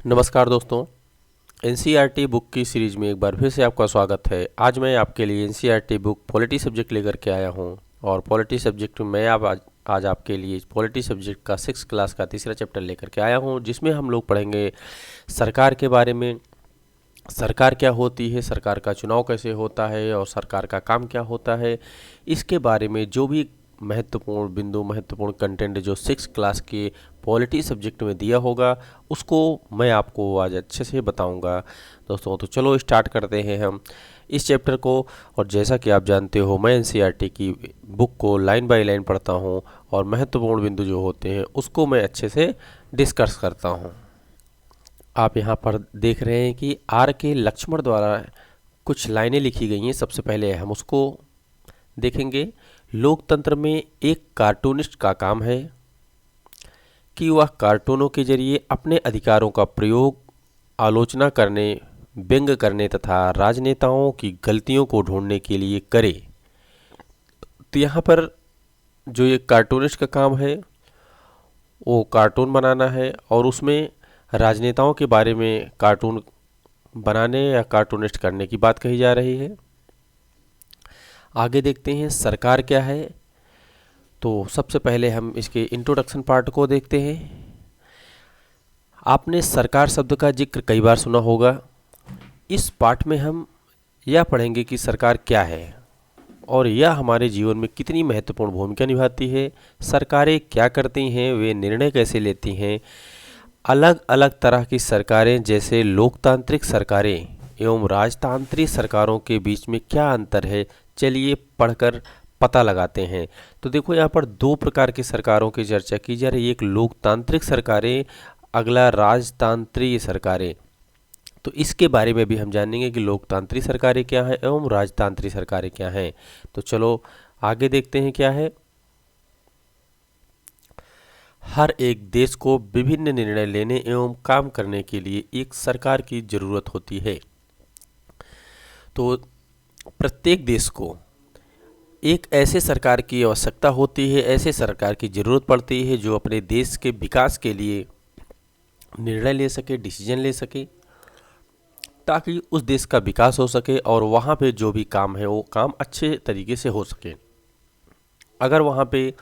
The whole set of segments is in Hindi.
नमस्कार दोस्तों। एनसीईआरटी बुक की सीरीज़ में एक बार फिर से आपका स्वागत है। आज मैं आपके लिए एनसीईआरटी बुक पॉलिटी सब्जेक्ट लेकर के आया हूं और पॉलिटी सब्जेक्ट में मैं आज आपके लिए पॉलिटी सब्जेक्ट का 6th क्लास का तीसरा चैप्टर लेकर के आया हूं, जिसमें हम लोग पढ़ेंगे सरकार के बारे में। सरकार क्या होती है, सरकार का चुनाव कैसे होता है और सरकार का काम क्या होता है, इसके बारे में जो भी महत्वपूर्ण बिंदु, महत्वपूर्ण कंटेंट जो 6th क्लास के पॉलिटी सब्जेक्ट में दिया होगा, उसको मैं आपको आज अच्छे से बताऊंगा। दोस्तों तो चलो स्टार्ट करते हैं हम इस चैप्टर को। और जैसा कि आप जानते हो, मैं एनसीईआरटी की बुक को लाइन बाय लाइन पढ़ता हूं और महत्वपूर्ण बिंदु जो होते हैं उसको मैं अच्छे से डिस्कस करता हूं। आप यहाँ पर देख रहे हैं कि आर के लक्ष्मण द्वारा कुछ लाइनें लिखी गई हैं। सबसे पहले हम उसको देखेंगे। लोकतंत्र में एक कार्टूनिस्ट का काम है कि वह कार्टूनों के जरिए अपने अधिकारों का प्रयोग आलोचना करने, व्यंग करने तथा राजनेताओं की गलतियों को ढूंढने के लिए करे। तो यहाँ पर जो ये कार्टूनिस्ट का काम है वो कार्टून बनाना है और उसमें राजनेताओं के बारे में कार्टून बनाने या कार्टूनिस्ट करने की बात कही जा रही है। आगे देखते हैं सरकार क्या है। तो सबसे पहले हम इसके इंट्रोडक्शन पार्ट को देखते हैं। आपने सरकार शब्द का जिक्र कई बार सुना होगा। इस पाठ में हम यह पढ़ेंगे कि सरकार क्या है और यह हमारे जीवन में कितनी महत्वपूर्ण भूमिका निभाती है। सरकारें क्या करती हैं, वे निर्णय कैसे लेती हैं, अलग अलग तरह की सरकारें जैसे लोकतांत्रिक सरकारें एवं राजतांत्रिक सरकारों के बीच में क्या अंतर है, चलिए पढ़कर पता लगाते हैं। तो देखो, यहाँ पर दो प्रकार की सरकारों की चर्चा की जा रही है। एक लोकतांत्रिक सरकारें, अगला राजतांत्रिक सरकारें। तो इसके बारे में भी हम जानेंगे कि लोकतांत्रिक सरकारें क्या हैं एवं राजतांत्रिक सरकारें क्या हैं। तो चलो आगे देखते हैं क्या है। हर एक देश को विभिन्न निर्णय लेने एवं काम करने के लिए एक सरकार की जरूरत होती है। तो प्रत्येक देश को एक ऐसे सरकार की आवश्यकता होती है, ऐसे सरकार की जरूरत पड़ती है जो अपने देश के विकास के लिए निर्णय ले सके, डिसीजन ले सके, ताकि उस देश का विकास हो सके और वहाँ पे जो भी काम है वो काम अच्छे तरीके से हो सके। अगर वहाँ पे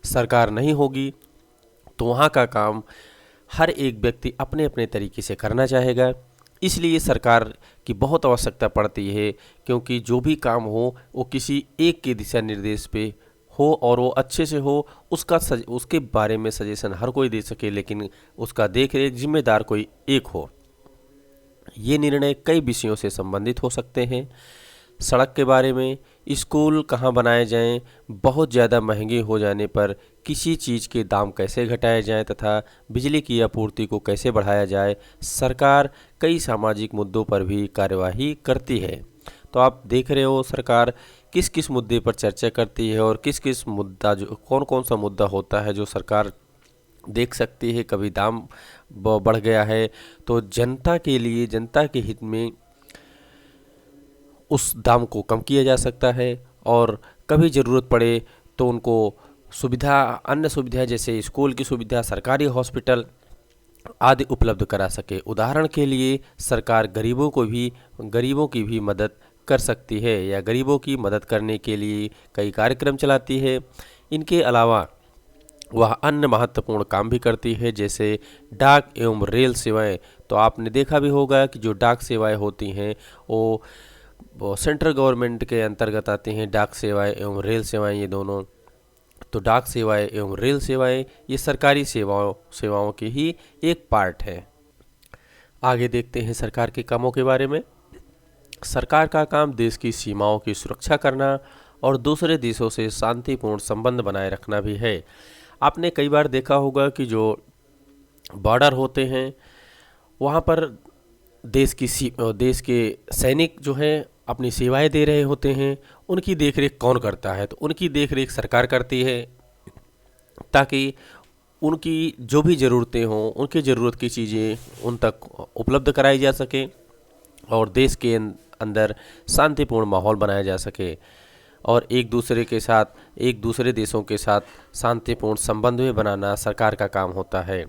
सरकार नहीं होगी तो वहाँ का काम हर एक व्यक्ति अपने अपने तरीके से करना चाहेगा। इसलिए सरकार की बहुत आवश्यकता पड़ती है, क्योंकि जो भी काम हो वो किसी एक के दिशा निर्देश पे हो और वो अच्छे से हो। उसके बारे में सजेशन हर कोई दे सके, लेकिन उसका देख रेख जिम्मेदार कोई एक हो। ये निर्णय कई विषयों से संबंधित हो सकते हैं। सड़क के बारे में, स्कूल कहाँ बनाए जाएं, बहुत ज़्यादा महंगे हो जाने पर किसी चीज़ के दाम कैसे घटाए जाएं तथा बिजली की आपूर्ति को कैसे बढ़ाया जाए। सरकार कई सामाजिक मुद्दों पर भी कार्यवाही करती है। तो आप देख रहे हो सरकार किस किस मुद्दे पर चर्चा करती है और किस किस मुद्दा, जो कौन कौन सा मुद्दा होता है जो सरकार देख सकती है। कभी दाम बढ़ गया है तो जनता के लिए, जनता के हित में उस दाम को कम किया जा सकता है और कभी ज़रूरत पड़े तो उनको सुविधा, अन्य सुविधा जैसे स्कूल की सुविधा, सरकारी हॉस्पिटल आदि उपलब्ध करा सके। उदाहरण के लिए सरकार गरीबों की भी मदद कर सकती है या गरीबों की मदद करने के लिए कई कार्यक्रम चलाती है। इनके अलावा वह अन्य महत्वपूर्ण काम भी करती है, जैसे डाक एवं रेल सेवाएं। तो आपने देखा भी होगा कि जो डाक सेवाएं होती हैं वो सेंट्रल गवर्नमेंट के अंतर्गत आती हैं। डाक सेवाएं एवं रेल सेवाएं, ये दोनों। तो डाक सेवाएं एवं रेल सेवाएं ये सरकारी सेवाओं की ही एक पार्ट है। आगे देखते हैं सरकार के कामों के बारे में। सरकार का काम देश की सीमाओं की सुरक्षा करना और दूसरे देशों से शांतिपूर्ण संबंध बनाए रखना भी है। आपने कई बार देखा होगा कि जो बॉर्डर होते हैं वहाँ पर देश के सैनिक जो हैं अपनी सेवाएं दे रहे होते हैं। उनकी देखरेख कौन करता है? तो उनकी देखरेख सरकार करती है, ताकि उनकी जो भी ज़रूरतें हों, उनकी ज़रूरत की चीज़ें उन तक उपलब्ध कराई जा सके और देश के अंदर शांतिपूर्ण माहौल बनाया जा सके और एक दूसरे देशों के साथ शांतिपूर्ण संबंध भी बनाना सरकार का काम होता है।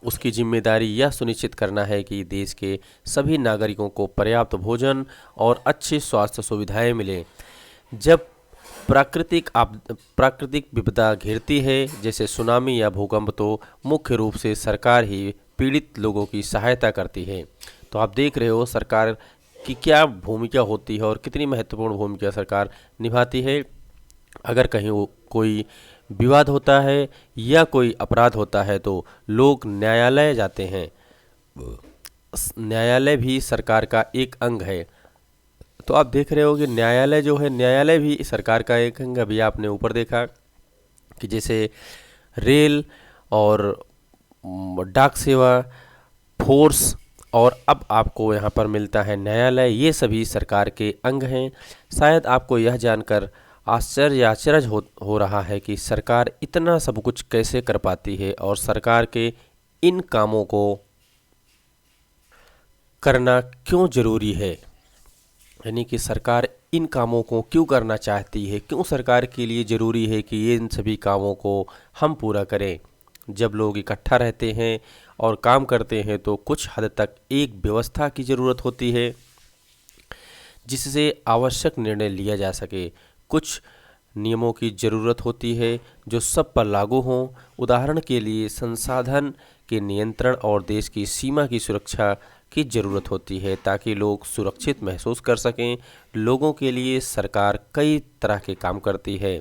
उसकी जिम्मेदारी यह सुनिश्चित करना है कि देश के सभी नागरिकों को पर्याप्त भोजन और अच्छी स्वास्थ्य सुविधाएं मिलें। जब प्राकृतिक विपदा घिरती है जैसे सुनामी या भूकंप, तो मुख्य रूप से सरकार ही पीड़ित लोगों की सहायता करती है। तो आप देख रहे हो सरकार की क्या भूमिका होती है और कितनी महत्वपूर्ण भूमिका सरकार निभाती है। अगर कहीं कोई विवाद होता है या कोई अपराध होता है तो लोग न्यायालय जाते हैं। न्यायालय भी सरकार का एक अंग है। तो आप देख रहे हो कि न्यायालय जो है, न्यायालय भी सरकार का एक अंग। अभी आपने ऊपर देखा कि जैसे रेल और डाक सेवा, फोर्स, और अब आपको यहाँ पर मिलता है न्यायालय, ये सभी सरकार के अंग हैं। शायद आपको यह जानकर आश्चर्य हो रहा है कि सरकार इतना सब कुछ कैसे कर पाती है और सरकार के इन कामों को करना क्यों जरूरी है, यानी कि सरकार इन कामों को क्यों करना चाहती है, क्यों सरकार के लिए ज़रूरी है कि ये इन सभी कामों को हम पूरा करें। जब लोग इकट्ठा रहते हैं और काम करते हैं तो कुछ हद तक एक व्यवस्था की ज़रूरत होती है जिससे आवश्यक निर्णय लिया जा सके। कुछ नियमों की ज़रूरत होती है जो सब पर लागू हों। उदाहरण के लिए संसाधन के नियंत्रण और देश की सीमा की सुरक्षा की ज़रूरत होती है ताकि लोग सुरक्षित महसूस कर सकें। लोगों के लिए सरकार कई तरह के काम करती है।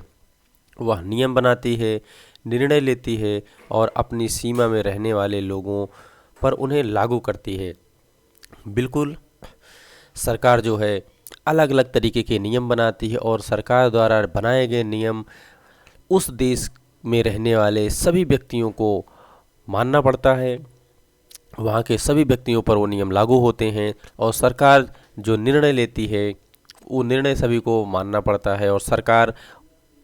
वह नियम बनाती है, निर्णय लेती है और अपनी सीमा में रहने वाले लोगों पर उन्हें लागू करती है। बिल्कुल, सरकार जो है अलग अलग तरीके के नियम बनाती है और सरकार द्वारा बनाए गए नियम उस देश में रहने वाले सभी व्यक्तियों को मानना पड़ता है। वहाँ के सभी व्यक्तियों पर वो नियम लागू होते हैं और सरकार जो निर्णय लेती है वो निर्णय सभी को मानना पड़ता है। और सरकार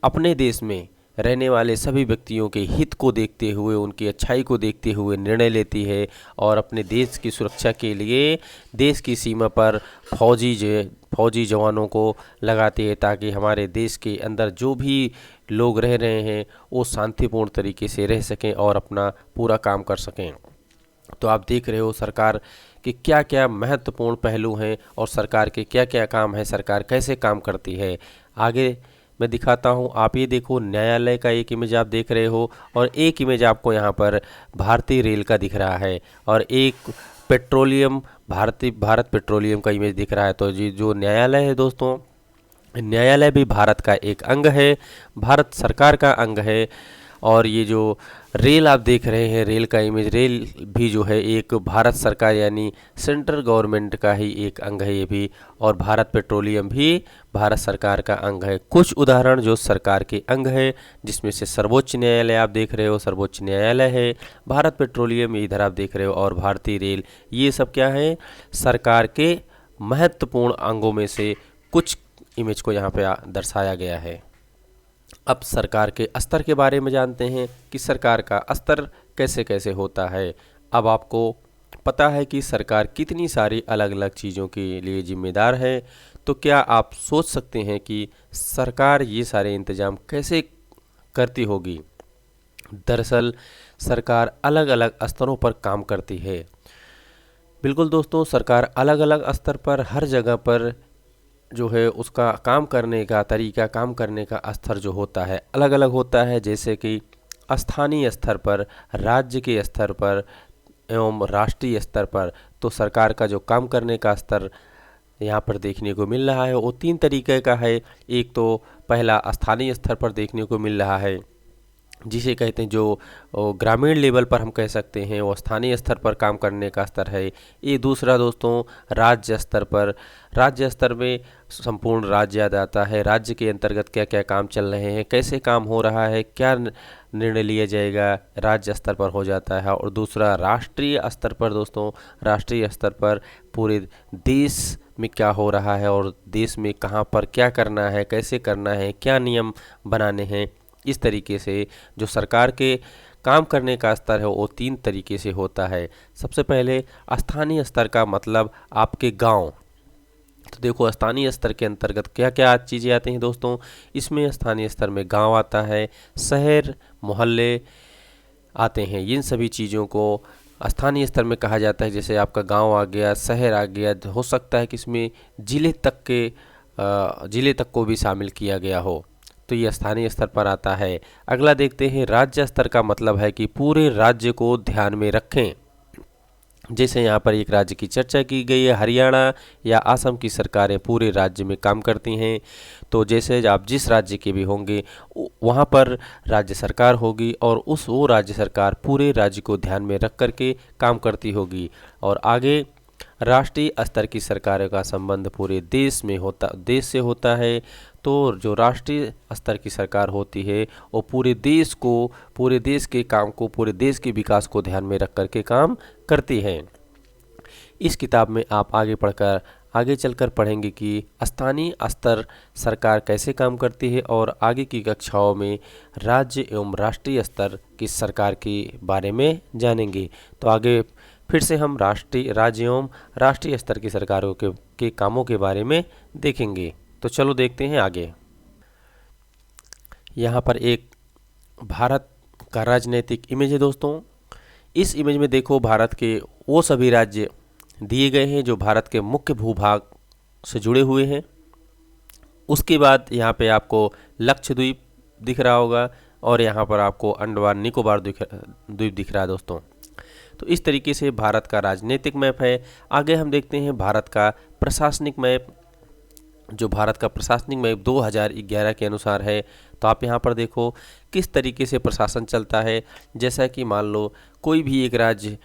अपने देश में रहने वाले सभी व्यक्तियों के हित को देखते हुए, उनकी अच्छाई को देखते हुए निर्णय लेती है और अपने देश की सुरक्षा के लिए देश की सीमा पर फौजी जवानों को लगाती है ताकि हमारे देश के अंदर जो भी लोग रह रहे हैं वो शांतिपूर्ण तरीके से रह सकें और अपना पूरा काम कर सकें। तो आप देख रहे हो सरकार के क्या क्या महत्वपूर्ण पहलू हैं और सरकार के क्या क्या काम है, सरकार कैसे काम करती है। आगे मैं दिखाता हूँ। आप ये देखो, न्यायालय का एक इमेज आप देख रहे हो और एक इमेज आपको यहाँ पर भारतीय रेल का दिख रहा है और एक भारत पेट्रोलियम का इमेज दिख रहा है। तो ये जो न्यायालय है दोस्तों, न्यायालय भी भारत का एक अंग है, भारत सरकार का अंग है। और ये जो रेल आप देख रहे हैं, रेल का इमेज, रेल भी जो है एक भारत सरकार यानी सेंट्रल गवर्नमेंट का ही एक अंग है ये भी। और भारत पेट्रोलियम भी भारत सरकार का अंग है। कुछ उदाहरण जो सरकार के अंग है जिसमें से सर्वोच्च न्यायालय आप देख रहे हो, सर्वोच्च न्यायालय है, भारत पेट्रोलियम इधर आप देख रहे हो और भारतीय रेल, ये सब क्या है, सरकार के महत्वपूर्ण अंगों में से कुछ इमेज को यहाँ पे दर्शाया गया है। अब सरकार के स्तर के बारे में जानते हैं कि सरकार का स्तर कैसे कैसे होता है। अब आपको पता है कि सरकार कितनी सारी अलग अलग चीज़ों के लिए जिम्मेदार है। तो क्या आप सोच सकते हैं कि सरकार ये सारे इंतजाम कैसे करती होगी। दरअसल सरकार अलग अलग स्तरों पर काम करती है। बिल्कुल दोस्तों, सरकार अलग अलग स्तर पर हर जगह पर जो है उसका काम करने का तरीका, काम करने का स्तर जो होता है अलग अलग होता है। जैसे कि स्थानीय स्तर पर, राज्य के स्तर पर एवं राष्ट्रीय स्तर पर। तो सरकार का जो काम करने का स्तर यहाँ पर देखने को मिल रहा है वो 3 तरीके का है। एक तो पहला स्थानीय स्तर पर देखने को मिल रहा है जिसे कहते हैं, जो ग्रामीण लेवल पर हम कह सकते हैं वो स्थानीय स्तर पर काम करने का स्तर है। ये दूसरा दोस्तों राज्य स्तर पर, राज्य स्तर में संपूर्ण राज्य आ जाता है। राज्य के अंतर्गत क्या क्या काम चल रहे हैं, कैसे काम हो रहा है, क्या निर्णय लिया जाएगा, राज्य स्तर पर हो जाता है। और दूसरा राष्ट्रीय स्तर पर दोस्तों, राष्ट्रीय स्तर पर पूरे देश में क्या हो रहा है और देश में कहाँ पर क्या करना है, कैसे करना है, क्या नियम बनाने हैं। इस तरीके से जो सरकार के काम करने का स्तर है वो 3 तरीके से होता है। सबसे पहले स्थानीय स्तर का मतलब आपके गांव। तो देखो स्थानीय स्तर के अंतर्गत क्या क्या चीज़ें आती हैं दोस्तों। इसमें स्थानीय स्तर में गांव आता है, शहर, मोहल्ले आते हैं। इन सभी चीज़ों को स्थानीय स्तर में कहा जाता है, जैसे आपका गांव आ गया, शहर आ गया, हो सकता है कि इसमें जिले तक को भी शामिल किया गया हो, तो ये स्थानीय स्तर पर आता है। अगला देखते हैं, राज्य स्तर का मतलब है कि पूरे राज्य को ध्यान में रखें। जैसे यहाँ पर एक राज्य की चर्चा की गई है, हरियाणा या असम की सरकारें पूरे राज्य में काम करती हैं, तो जैसे आप जिस राज्य के भी होंगे वहाँ पर राज्य सरकार होगी और वो राज्य सरकार पूरे राज्य को ध्यान में रख करके काम करती होगी। और आगे राष्ट्रीय स्तर की सरकारों का संबंध पूरे देश से होता है, तो जो राष्ट्रीय स्तर की सरकार होती है वो पूरे देश के काम को, पूरे देश के विकास को ध्यान में रख करके काम करती है। इस किताब में आप आगे चलकर पढ़ेंगे कि स्थानीय स्तर सरकार कैसे काम करती है, और आगे की कक्षाओं में राज्य एवं राष्ट्रीय स्तर की सरकार के बारे में जानेंगे। तो आगे फिर से हम राज्य एवं राष्ट्रीय स्तर की सरकारों के कामों के बारे में देखेंगे। तो चलो देखते हैं आगे। यहाँ पर एक भारत का राजनीतिक इमेज है दोस्तों। इस इमेज में देखो, भारत के वो सभी राज्य दिए गए हैं जो भारत के मुख्य भूभाग से जुड़े हुए हैं। उसके बाद यहाँ पे आपको लक्षद्वीप दिख रहा होगा और यहाँ पर आपको अंडमान निकोबार द्वीप दिख रहा है दोस्तों। तो इस तरीके से भारत का राजनीतिक मैप है। आगे हम देखते हैं भारत का प्रशासनिक मैप। जो भारत का प्रशासनिक मैप 2011 के अनुसार है, तो आप यहाँ पर देखो किस तरीके से प्रशासन चलता है। जैसा कि मान लो कोई भी एक राज्य,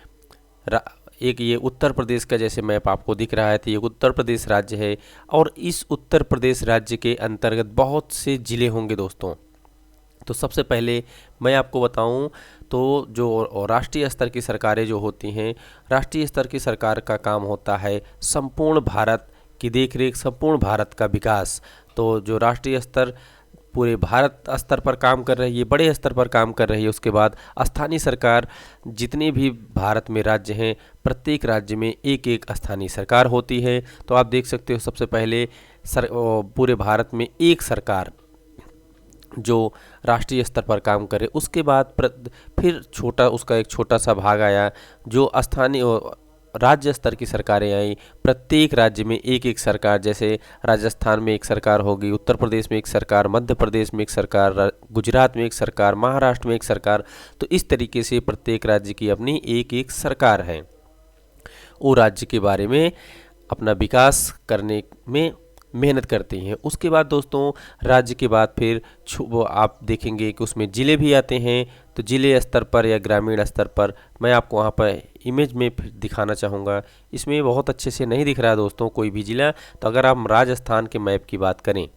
एक ये उत्तर प्रदेश का जैसे मैप आपको दिख रहा है, तो ये उत्तर प्रदेश राज्य है और इस उत्तर प्रदेश राज्य के अंतर्गत बहुत से ज़िले होंगे दोस्तों। तो सबसे पहले मैं आपको बताऊं तो जो राष्ट्रीय स्तर की सरकारें जो होती हैं, राष्ट्रीय स्तर की सरकार का काम होता है संपूर्ण भारत की देखरेख, संपूर्ण भारत का विकास। तो जो राष्ट्रीय स्तर पूरे भारत स्तर पर काम कर रही है, बड़े स्तर पर काम कर रही है। उसके बाद स्थानीय सरकार, जितने भी भारत में राज्य हैं, प्रत्येक राज्य में एक एक स्थानीय सरकार होती है। तो आप देख सकते हो सबसे पहले पूरे भारत में एक सरकार जो राष्ट्रीय स्तर पर काम करे। उसके बाद फिर उसका एक छोटा सा भाग आया जो स्थानीय राज्य स्तर की सरकारें आई। प्रत्येक राज्य में एक एक सरकार, जैसे राजस्थान में एक सरकार होगी, उत्तर प्रदेश में एक सरकार, मध्य प्रदेश में एक सरकार, गुजरात में एक सरकार, महाराष्ट्र में एक सरकार। तो इस तरीके से प्रत्येक राज्य की अपनी एक एक सरकार है। वो राज्य के बारे में अपना विकास करने में मेहनत करती हैं। उसके बाद दोस्तों राज्य के बाद फिर आप देखेंगे कि उसमें ज़िले भी आते हैं। तो ज़िले स्तर पर या ग्रामीण स्तर पर मैं आपको वहाँ पर इमेज में दिखाना चाहूँगा। इसमें बहुत अच्छे से नहीं दिख रहा है दोस्तों कोई भी ज़िला। तो अगर आप राजस्थान के मैप की बात करें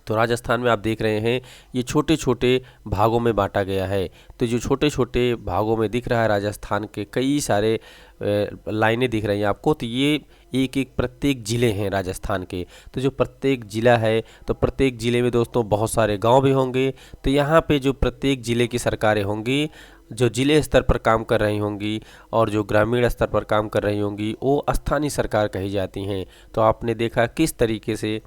तो राजस्थान में आप देख रहे हैं ये छोटे छोटे भागों में बांटा गया है। तो जो छोटे छोटे भागों में दिख रहा है राजस्थान के कई सारे लाइनें दिख रही हैं आपको, तो ये एक एक प्रत्येक ज़िले हैं राजस्थान के। तो जो प्रत्येक ज़िला है, तो प्रत्येक ज़िले में दोस्तों बहुत सारे गांव भी होंगे। तो यहाँ पे जो प्रत्येक ज़िले की सरकारें होंगी, जो ज़िले स्तर पर काम कर रही होंगी और जो ग्रामीण स्तर पर काम कर रही होंगी, वो स्थानीय सरकार कही जाती हैं। तो आपने देखा किस तरीके से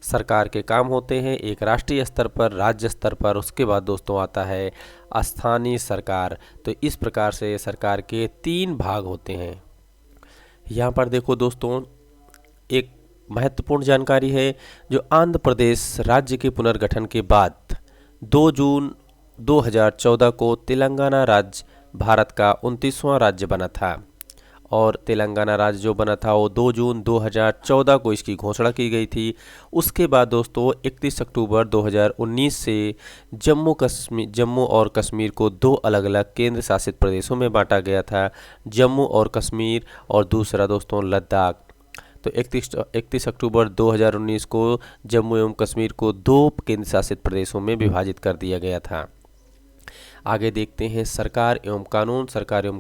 सरकार के काम होते हैं, एक राष्ट्रीय स्तर पर, राज्य स्तर पर, उसके बाद दोस्तों आता है स्थानीय सरकार। तो इस प्रकार से सरकार के 3 भाग होते हैं। यहाँ पर देखो दोस्तों एक महत्वपूर्ण जानकारी है, जो आंध्र प्रदेश राज्य के पुनर्गठन के बाद 2 जून 2014 को तेलंगाना राज्य भारत का 29वां राज्य बना था। और तेलंगाना राज्य जो बना था वो 2 जून 2014 को इसकी घोषणा की गई थी। उसके बाद दोस्तों 31 अक्टूबर 2019 से जम्मू और कश्मीर को 2 अलग अलग केंद्र शासित प्रदेशों में बांटा गया था, जम्मू और कश्मीर और दूसरा दोस्तों लद्दाख। तो 31 अक्टूबर 2019 को जम्मू एवं कश्मीर को 2 केंद्र शासित प्रदेशों में विभाजित कर दिया गया था। आगे देखते हैं सरकार एवं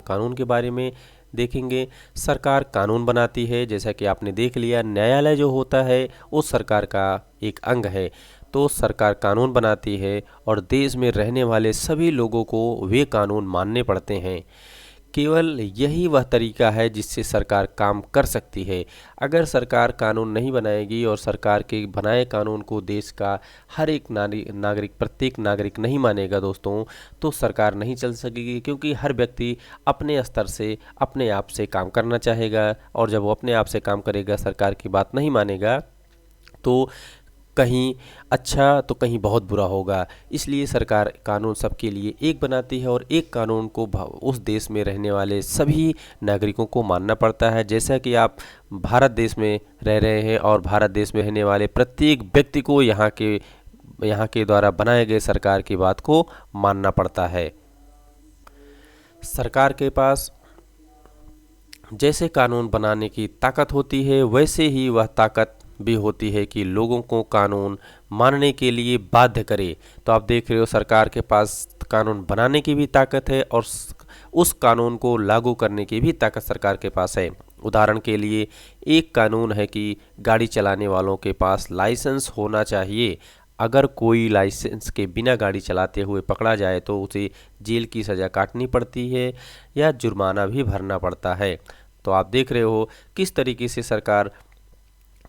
कानून के बारे में देखेंगे। सरकार कानून बनाती है, जैसा कि आपने देख लिया न्यायालय जो होता है वो सरकार का एक अंग है। तो सरकार कानून बनाती है और देश में रहने वाले सभी लोगों को वे कानून मानने पड़ते हैं। केवल यही वह तरीका है जिससे सरकार काम कर सकती है। अगर सरकार कानून नहीं बनाएगी और सरकार के बनाए कानून को देश का हर एक नागरिक प्रत्येक नागरिक नहीं मानेगा दोस्तों, तो सरकार नहीं चल सकेगी, क्योंकि हर व्यक्ति अपने स्तर से अपने आप से काम करना चाहेगा, और जब वो अपने आप से काम करेगा, सरकार की बात नहीं मानेगा, तो कहीं अच्छा तो कहीं बहुत बुरा होगा। इसलिए सरकार कानून सबके लिए एक बनाती है और एक कानून को उस देश में रहने वाले सभी नागरिकों को मानना पड़ता है। जैसा कि आप भारत देश में रह रहे हैं और भारत देश में रहने वाले प्रत्येक व्यक्ति को यहाँ के द्वारा बनाए गए सरकार की बात को मानना पड़ता है। सरकार के पास जैसे कानून बनाने की ताकत होती है, वैसे ही वह ताकत भी होती है कि लोगों को कानून मानने के लिए बाध्य करे। तो आप देख रहे हो, सरकार के पास कानून बनाने की भी ताकत है और उस कानून को लागू करने की भी ताकत सरकार के पास है। उदाहरण के लिए एक कानून है कि गाड़ी चलाने वालों के पास लाइसेंस होना चाहिए। अगर कोई लाइसेंस के बिना गाड़ी चलाते हुए पकड़ा जाए तो उसे जेल की सज़ा काटनी पड़ती है या जुर्माना भी भरना पड़ता है। तो आप देख रहे हो किस तरीके से सरकार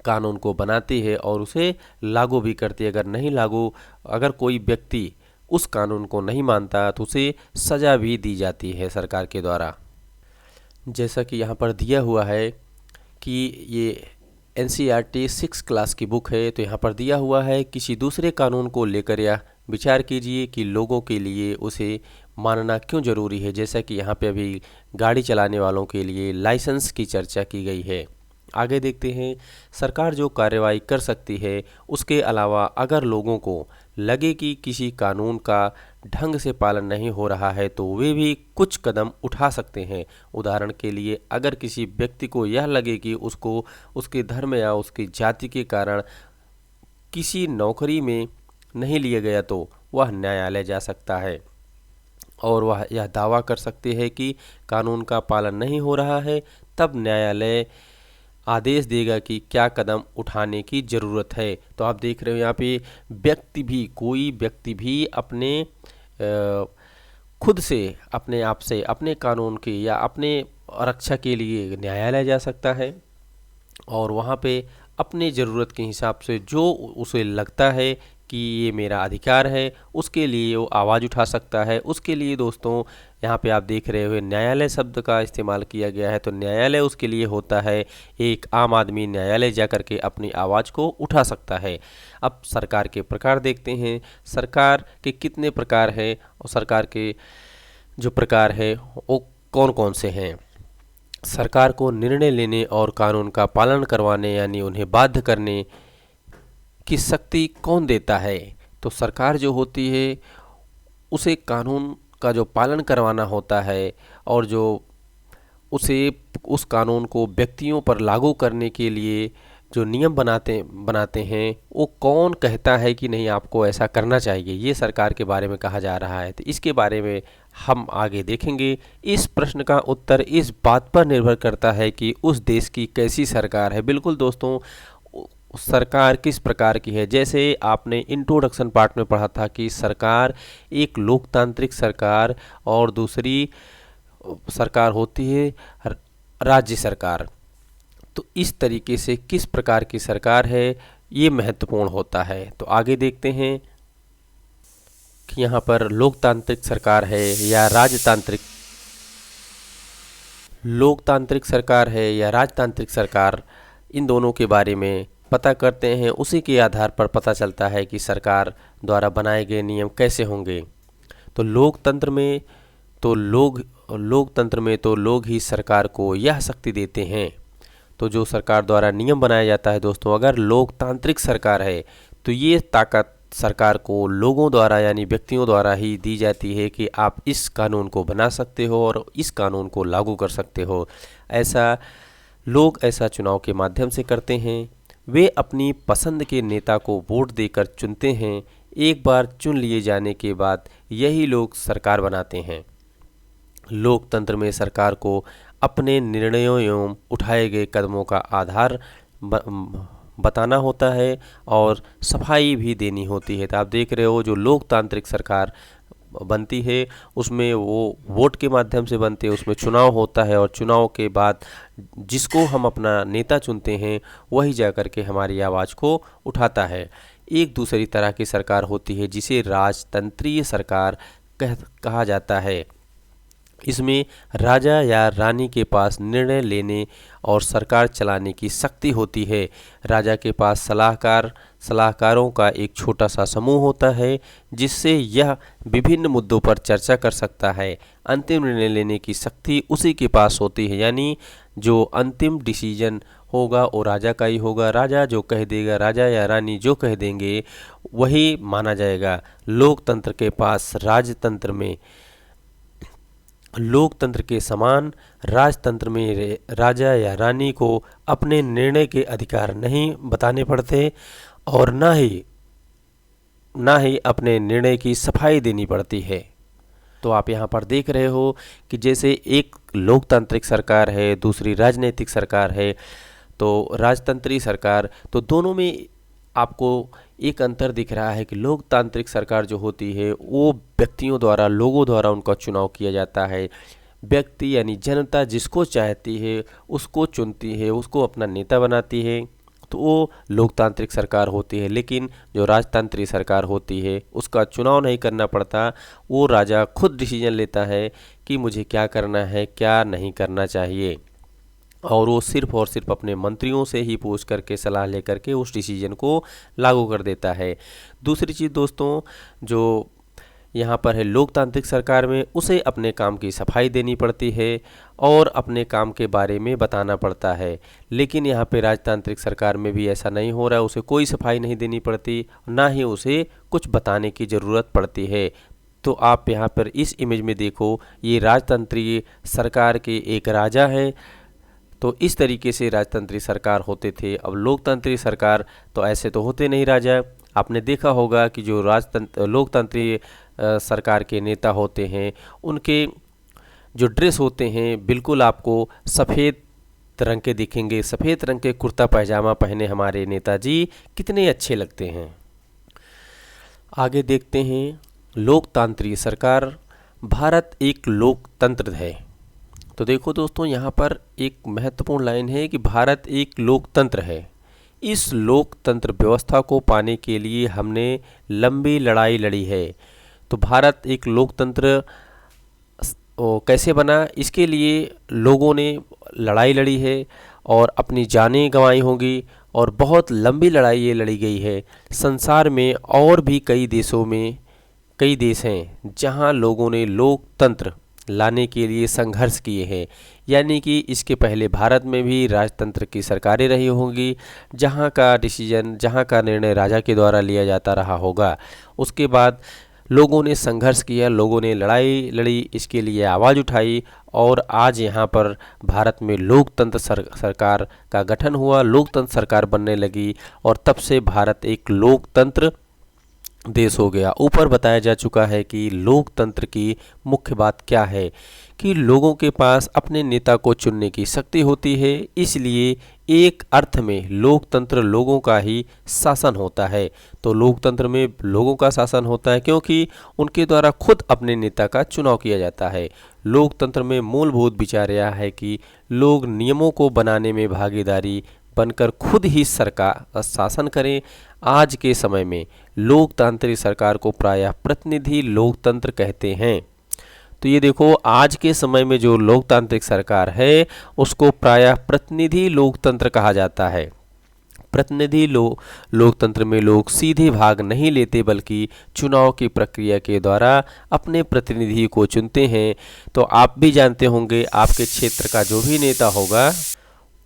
कानून को बनाती है और उसे लागू भी करती है। अगर कोई व्यक्ति उस कानून को नहीं मानता तो उसे सज़ा भी दी जाती है सरकार के द्वारा। जैसा कि यहाँ पर दिया हुआ है कि ये NCERT 6 क्लास की बुक है, तो यहाँ पर दिया हुआ है किसी दूसरे कानून को लेकर यह विचार कीजिए कि लोगों के लिए उसे मानना क्यों ज़रूरी है। जैसा कि यहाँ पे अभी गाड़ी चलाने वालों के लिए लाइसेंस की चर्चा की गई है। आगे देखते हैं, सरकार जो कार्रवाई कर सकती है उसके अलावा अगर लोगों को लगे कि किसी कानून का ढंग से पालन नहीं हो रहा है तो वे भी कुछ कदम उठा सकते हैं। उदाहरण के लिए, अगर किसी व्यक्ति को यह लगे कि उसको उसके धर्म या उसकी जाति के कारण किसी नौकरी में नहीं लिया गया तो वह न्यायालय जा सकता है और वह यह दावा कर सकते हैं कि कानून का पालन नहीं हो रहा है। तब न्यायालय आदेश देगा कि क्या कदम उठाने की ज़रूरत है। तो आप देख रहे हो यहाँ पे कोई व्यक्ति भी अपने खुद से अपने आप से अपने कानून के या अपने रक्षा के लिए न्यायालय जा सकता है और वहाँ पे अपने ज़रूरत के हिसाब से जो उसे लगता है कि ये मेरा अधिकार है, उसके लिए वो आवाज़ उठा सकता है। उसके लिए दोस्तों यहाँ पे आप देख रहे हो न्यायालय शब्द का इस्तेमाल किया गया है। तो न्यायालय उसके लिए होता है, एक आम आदमी न्यायालय जा कर के अपनी आवाज़ को उठा सकता है। अब सरकार के प्रकार देखते हैं, सरकार के कितने प्रकार हैं और सरकार के जो प्रकार है वो कौन कौन से हैं। सरकार को निर्णय लेने और कानून का पालन करवाने यानी उन्हें बाध्य करने की शक्ति कौन देता है। तो सरकार जो होती है उसे कानून का जो पालन करवाना होता है और जो उस कानून को व्यक्तियों पर लागू करने के लिए जो नियम बनाते हैं वो कौन कहता है कि नहीं आपको ऐसा करना चाहिए, ये सरकार के बारे में कहा जा रहा है। तो इसके बारे में हम आगे देखेंगे। इस प्रश्न का उत्तर इस बात पर निर्भर करता है कि उस देश की कैसी सरकार है। बिल्कुल दोस्तों, सरकार किस प्रकार की है। जैसे आपने इंट्रोडक्शन पार्ट में पढ़ा था कि सरकार एक लोकतांत्रिक सरकार और दूसरी सरकार होती है राज्य सरकार। तो इस तरीके से किस प्रकार की सरकार है ये महत्वपूर्ण होता है। तो आगे देखते हैं कि यहाँ पर लोकतांत्रिक सरकार है या राजतांत्रिक सरकार, इन दोनों के बारे में पता करते हैं। उसी के आधार पर पता चलता है कि सरकार द्वारा बनाए गए नियम कैसे होंगे। तो लोकतंत्र में तो लोग ही सरकार को यह शक्ति देते हैं। तो जो सरकार द्वारा नियम बनाया जाता है दोस्तों, अगर लोकतांत्रिक सरकार है तो ये ताकत सरकार को लोगों द्वारा यानी व्यक्तियों द्वारा ही दी जाती है कि आप इस कानून को बना सकते हो और इस कानून को लागू कर सकते हो। लोग ऐसा चुनाव के माध्यम से करते हैं। वे अपनी पसंद के नेता को वोट देकर चुनते हैं। एक बार चुन लिए जाने के बाद यही लोग सरकार बनाते हैं। लोकतंत्र में सरकार को अपने निर्णयों एवं उठाए गए कदमों का आधार बताना होता है और सफाई भी देनी होती है। तो आप देख रहे हो जो लोकतांत्रिक सरकार बनती है उसमें वो वोट के माध्यम से बनते हैं, उसमें चुनाव होता है और चुनाव के बाद जिसको हम अपना नेता चुनते हैं वही जा कर के हमारी आवाज़ को उठाता है। एक दूसरी तरह की सरकार होती है जिसे राजतंत्रीय सरकार कहा जाता है। इसमें राजा या रानी के पास निर्णय लेने और सरकार चलाने की शक्ति होती है। राजा के पास सलाहकारों का एक छोटा सा समूह होता है जिससे यह विभिन्न मुद्दों पर चर्चा कर सकता है। अंतिम निर्णय लेने की शक्ति उसी के पास होती है, यानी जो अंतिम डिसीजन होगा वो राजा का ही होगा। राजा जो कह देगा, राजा या रानी जो कह देंगे वही माना जाएगा। लोकतंत्र के पास लोकतंत्र के समान राजतंत्र में राजा या रानी को अपने निर्णय के अधिकार नहीं बताने पड़ते और ना ही अपने निर्णय की सफाई देनी पड़ती है। तो आप यहाँ पर देख रहे हो कि जैसे एक लोकतांत्रिक सरकार है, दूसरी राजनीतिक सरकार है, तो राजतंत्रीय सरकार, तो दोनों में आपको एक अंतर दिख रहा है कि लोकतांत्रिक सरकार जो होती है वो व्यक्तियों द्वारा, लोगों द्वारा उनका चुनाव किया जाता है। व्यक्ति यानी जनता जिसको चाहती है उसको चुनती है, उसको अपना नेता बनाती है, तो वो लोकतांत्रिक सरकार होती है। लेकिन जो राजतांत्रिक सरकार होती है उसका चुनाव नहीं करना पड़ता, वो राजा खुद डिसीजन लेता है कि मुझे क्या करना है, क्या नहीं करना चाहिए, और वो सिर्फ और सिर्फ अपने मंत्रियों से ही पूछ करके, सलाह लेकर के उस डिसीजन को लागू कर देता है। दूसरी चीज़ दोस्तों, जो यहाँ पर है लोकतांत्रिक सरकार में, उसे अपने काम की सफाई देनी पड़ती है और अपने काम के बारे में बताना पड़ता है। लेकिन यहाँ पे राजतांत्रिक सरकार में भी ऐसा नहीं हो रहा है, उसे कोई सफाई नहीं देनी पड़ती, ना ही उसे कुछ बताने की ज़रूरत पड़ती है। तो आप यहाँ पर इस इमेज में देखो, ये राजतंत्रीय सरकार के एक राजा है। तो इस तरीके से राजतंत्रीय सरकार होते थे। अब लोकतंत्रीय सरकार तो ऐसे तो होते नहीं राजा। आपने देखा होगा कि जो लोकतंत्रीय सरकार के नेता होते हैं उनके जो ड्रेस होते हैं बिल्कुल आपको सफ़ेद रंग के दिखेंगे। सफ़ेद रंग के कुर्ता पैजामा पहने हमारे नेताजी कितने अच्छे लगते हैं। आगे देखते हैं लोकतांत्रिक सरकार। भारत एक लोकतंत्र है। तो देखो दोस्तों, यहाँ पर एक महत्वपूर्ण लाइन है कि भारत एक लोकतंत्र है। इस लोकतंत्र व्यवस्था को पाने के लिए हमने लंबी लड़ाई लड़ी है। तो भारत एक लोकतंत्र कैसे बना, इसके लिए लोगों ने लड़ाई लड़ी है और अपनी जानें गंवाई होंगी और बहुत लंबी लड़ाई ये लड़ी गई है। संसार में और भी कई देश हैं जहाँ लोगों ने लोकतंत्र लाने के लिए संघर्ष किए हैं। यानी कि इसके पहले भारत में भी राजतंत्र की सरकारें रही होंगी जहाँ का निर्णय राजा के द्वारा लिया जाता रहा होगा। उसके बाद लोगों ने संघर्ष किया, लोगों ने लड़ाई लड़ी, इसके लिए आवाज़ उठाई और आज यहाँ पर भारत में लोकतंत्र सरकार का गठन हुआ, लोकतंत्र सरकार बनने लगी और तब से भारत एक लोकतंत्र देश हो गया। ऊपर बताया जा चुका है कि लोकतंत्र की मुख्य बात क्या है कि लोगों के पास अपने नेता को चुनने की शक्ति होती है। इसलिए एक अर्थ में लोकतंत्र लोगों का ही शासन होता है। तो लोकतंत्र में लोगों का शासन होता है क्योंकि उनके द्वारा खुद अपने नेता का चुनाव किया जाता है। लोकतंत्र में मूलभूत विचार यह है कि लोग नियमों को बनाने में भागीदारी बनकर खुद ही सरकार शासन करें। आज के समय में लोकतांत्रिक सरकार को प्रायः प्रतिनिधि लोकतंत्र कहते हैं। तो ये देखो, आज के समय में जो लोकतांत्रिक सरकार है उसको प्रायः प्रतिनिधि लोकतंत्र कहा जाता है। प्रतिनिधि लोकतंत्र में लोग सीधे भाग नहीं लेते बल्कि चुनाव की प्रक्रिया के द्वारा अपने प्रतिनिधि को चुनते हैं। तो आप भी जानते होंगे, आपके क्षेत्र का जो भी नेता होगा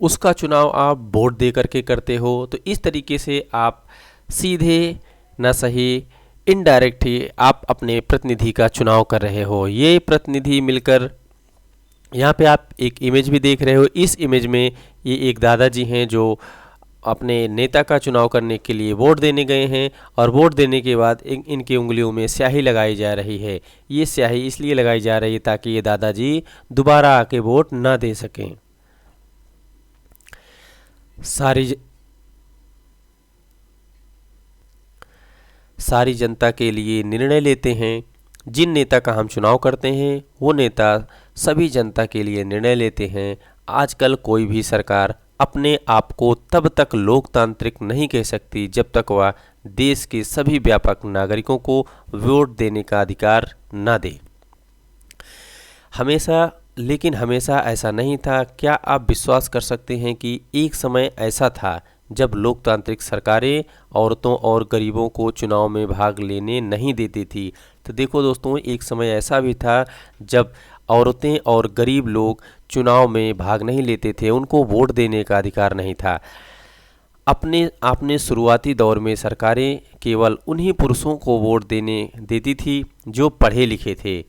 उसका चुनाव आप वोट दे करके करते हो। तो इस तरीके से आप सीधे न सही इनडायरेक्ट ही आप अपने प्रतिनिधि का चुनाव कर रहे हो। ये प्रतिनिधि मिलकर, यहाँ पे आप एक इमेज भी देख रहे हो। इस इमेज में ये एक दादाजी हैं जो अपने नेता का चुनाव करने के लिए वोट देने गए हैं और वोट देने के बाद इनकी उंगलियों में स्याही लगाई जा रही है। ये स्याही इसलिए लगाई जा रही है ताकि ये दादाजी दोबारा आके वोट ना दे सकें। सारी जनता के लिए निर्णय लेते हैं। जिन नेता का हम चुनाव करते हैं वो नेता सभी जनता के लिए निर्णय लेते हैं। आजकल कोई भी सरकार अपने आप को तब तक लोकतांत्रिक नहीं कह सकती जब तक वह देश के सभी व्यापक नागरिकों को वोट देने का अधिकार न दे। लेकिन हमेशा ऐसा नहीं था। क्या आप विश्वास कर सकते हैं कि एक समय ऐसा था जब लोकतांत्रिक सरकारें औरतों और गरीबों को चुनाव में भाग लेने नहीं देती थी? तो देखो दोस्तों, एक समय ऐसा भी था जब औरतें और गरीब लोग चुनाव में भाग नहीं लेते थे, उनको वोट देने का अधिकार नहीं था। आपने शुरुआती दौर में सरकारें केवल उन्हीं पुरुषों को वोट देने देती थी जो पढ़े लिखे थे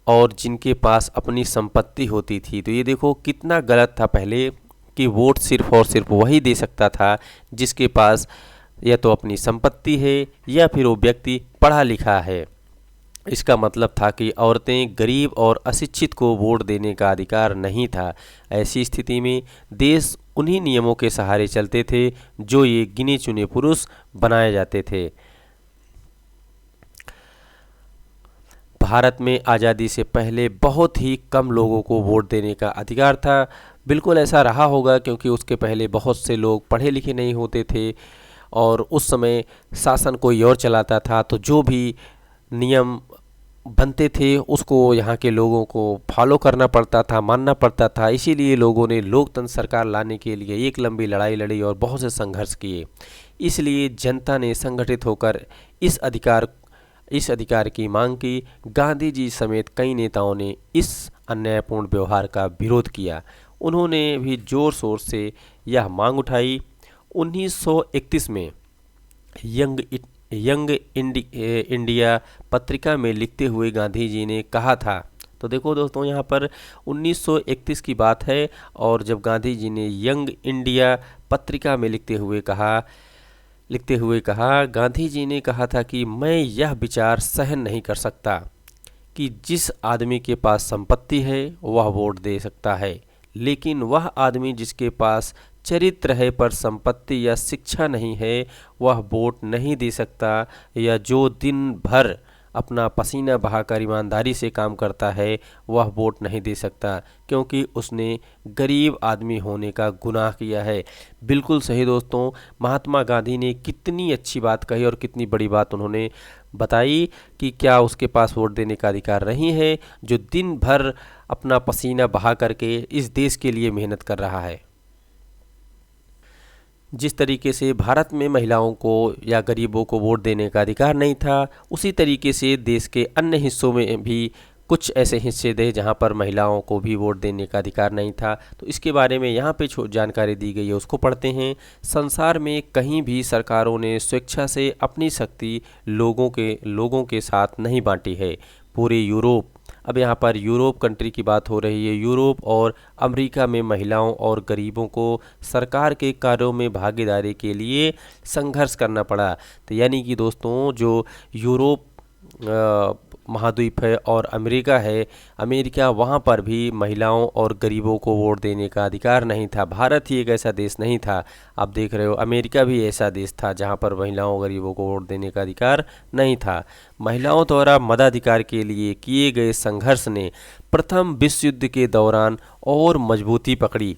और जिनके पास अपनी संपत्ति होती थी। तो ये देखो कितना गलत था पहले कि वोट सिर्फ और सिर्फ वही दे सकता था जिसके पास या तो अपनी संपत्ति है या फिर वो व्यक्ति पढ़ा लिखा है। इसका मतलब था कि औरतें, गरीब और अशिक्षित को वोट देने का अधिकार नहीं था। ऐसी स्थिति में देश उन्हीं नियमों के सहारे चलते थे जो ये गिने चुने पुरुष बनाए जाते थे। भारत में आज़ादी से पहले बहुत ही कम लोगों को वोट देने का अधिकार था। बिल्कुल ऐसा रहा होगा क्योंकि उसके पहले बहुत से लोग पढ़े लिखे नहीं होते थे और उस समय शासन कोई और चलाता था, तो जो भी नियम बनते थे उसको यहाँ के लोगों को फॉलो करना पड़ता था, मानना पड़ता था। इसीलिए लोगों ने लोकतंत्र सरकार लाने के लिए एक लंबी लड़ाई लड़ी और बहुत से संघर्ष किए। इसलिए जनता ने संगठित होकर इस अधिकार की मांग की। गांधी जी समेत कई नेताओं ने इस अन्यायपूर्ण व्यवहार का विरोध किया। उन्होंने भी जोर शोर से यह मांग उठाई। 1931 में यंग इंडिया पत्रिका में लिखते हुए गांधी जी ने कहा था। तो देखो दोस्तों, यहाँ पर 1931 की बात है और जब गांधी जी ने यंग इंडिया पत्रिका में लिखते हुए कहा, गांधी जी ने कहा था कि मैं यह विचार सहन नहीं कर सकता कि जिस आदमी के पास संपत्ति है वह वोट दे सकता है, लेकिन वह आदमी जिसके पास चरित्र है पर संपत्ति या शिक्षा नहीं है वह वोट नहीं दे सकता, या जो दिन भर अपना पसीना बहाकर ईमानदारी से काम करता है वह वोट नहीं दे सकता क्योंकि उसने गरीब आदमी होने का गुनाह किया है। बिल्कुल सही दोस्तों, महात्मा गांधी ने कितनी अच्छी बात कही और कितनी बड़ी बात उन्होंने बताई कि क्या उसके पास वोट देने का अधिकार नहीं है जो दिन भर अपना पसीना बहा करके इस देश के लिए मेहनत कर रहा है। जिस तरीके से भारत में महिलाओं को या गरीबों को वोट देने का अधिकार नहीं था, उसी तरीके से देश के अन्य हिस्सों में भी कुछ ऐसे हिस्से थे जहां पर महिलाओं को भी वोट देने का अधिकार नहीं था। तो इसके बारे में यहाँ पे जानकारी दी गई है, उसको पढ़ते हैं। संसार में कहीं भी सरकारों ने स्वेच्छा से अपनी शक्ति लोगों के साथ नहीं बांटी है। पूरे यूरोप, अब यहाँ पर यूरोप कंट्री की बात हो रही है, यूरोप और अमेरिका में महिलाओं और गरीबों को सरकार के कार्यों में भागीदारी के लिए संघर्ष करना पड़ा। तो यानी कि दोस्तों, जो यूरोप महाद्वीप है और अमेरिका, वहाँ पर भी महिलाओं और गरीबों को वोट देने का अधिकार नहीं था। भारत ही एक ऐसा देश नहीं था, आप देख रहे हो, अमेरिका भी ऐसा देश था जहाँ पर महिलाओं और गरीबों को वोट देने का अधिकार नहीं था। महिलाओं द्वारा मताधिकार के लिए किए गए संघर्ष ने प्रथम विश्व युद्ध के दौरान और मजबूती पकड़ी।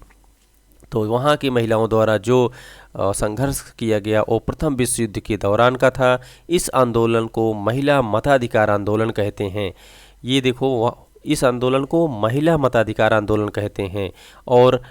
तो वहाँ की महिलाओं द्वारा जो संघर्ष किया गया वो प्रथम विश्व युद्ध के दौरान का था। इस आंदोलन को महिला मताधिकार आंदोलन कहते हैं। ये देखो, इस आंदोलन को महिला मताधिकार आंदोलन कहते हैं और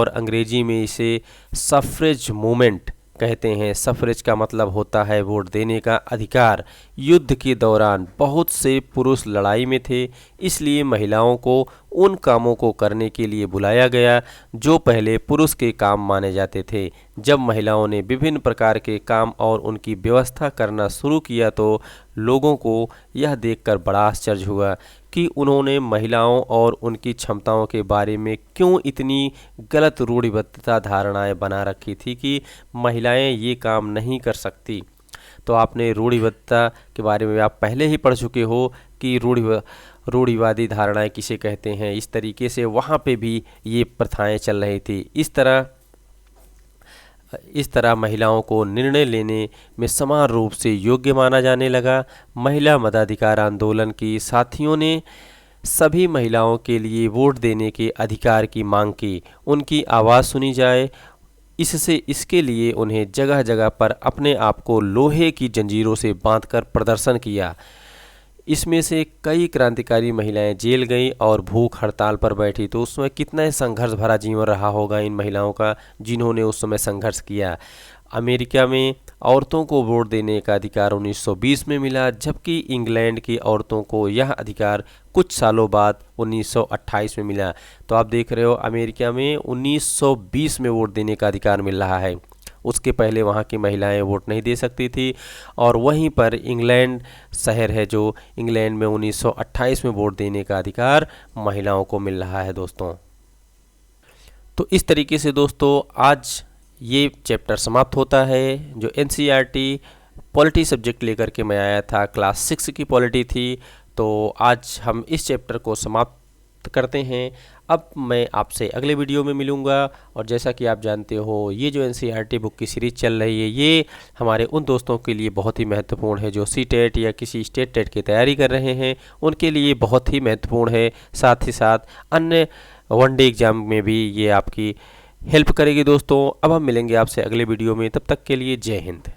अंग्रेजी में इसे सफ्रेज मूवमेंट कहते हैं। सफरेज का मतलब होता है वोट देने का अधिकार। युद्ध के दौरान बहुत से पुरुष लड़ाई में थे, इसलिए महिलाओं को उन कामों को करने के लिए बुलाया गया जो पहले पुरुष के काम माने जाते थे। जब महिलाओं ने विभिन्न प्रकार के काम और उनकी व्यवस्था करना शुरू किया तो लोगों को यह देखकर बड़ा आश्चर्य हुआ कि उन्होंने महिलाओं और उनकी क्षमताओं के बारे में क्यों इतनी गलत रूढ़िबद्धता धारणाएं बना रखी थी कि महिलाएं ये काम नहीं कर सकती। तो आपने रूढ़िबद्धता के बारे में आप पहले ही पढ़ चुके हो कि रूढ़िवादी धारणाएं किसे कहते हैं। इस तरीके से वहाँ पे भी ये प्रथाएं चल रही थी। इस तरह इस तरह महिलाओं को निर्णय लेने में समान रूप से योग्य माना जाने लगा। महिला मताधिकार आंदोलन की साथियों ने सभी महिलाओं के लिए वोट देने के अधिकार की मांग की, उनकी आवाज़ सुनी जाए। इसके लिए उन्हें जगह जगह पर अपने आप को लोहे की जंजीरों से बांधकर प्रदर्शन किया। इसमें से कई क्रांतिकारी महिलाएं जेल गईं और भूख हड़ताल पर बैठी। तो उस समय कितना संघर्ष भरा जीवन रहा होगा इन महिलाओं का, जिन्होंने उस समय संघर्ष किया। अमेरिका में औरतों को वोट देने का अधिकार 1920 में मिला, जबकि इंग्लैंड की औरतों को यह अधिकार कुछ सालों बाद 1928 में मिला। तो आप देख रहे हो, अमेरिका में 1920 में वोट देने का अधिकार मिल रहा है। उसके पहले वहाँ की महिलाएं वोट नहीं दे सकती थी। और वहीं पर इंग्लैंड शहर है, जो इंग्लैंड में 1928 में वोट देने का अधिकार महिलाओं को मिल रहा है दोस्तों। तो इस तरीके से दोस्तों आज ये चैप्टर समाप्त होता है, जो एनसीईआरटी पॉलिटी सब्जेक्ट लेकर के मैं आया था। क्लास 6 की पॉलिटी थी। तो आज हम इस चैप्टर को समाप्त करते हैं। अब मैं आपसे अगले वीडियो में मिलूँगा। और जैसा कि आप जानते हो, ये जो एनसीईआरटी बुक की सीरीज़ चल रही है, ये हमारे उन दोस्तों के लिए बहुत ही महत्वपूर्ण है जो सीटेट या किसी स्टेट टेट की तैयारी कर रहे हैं, उनके लिए बहुत ही महत्वपूर्ण है। साथ ही साथ अन्य वनडे एग्ज़ाम में भी ये आपकी हेल्प करेगी दोस्तों। अब हम मिलेंगे आपसे अगले वीडियो में, तब तक के लिए जय हिंद।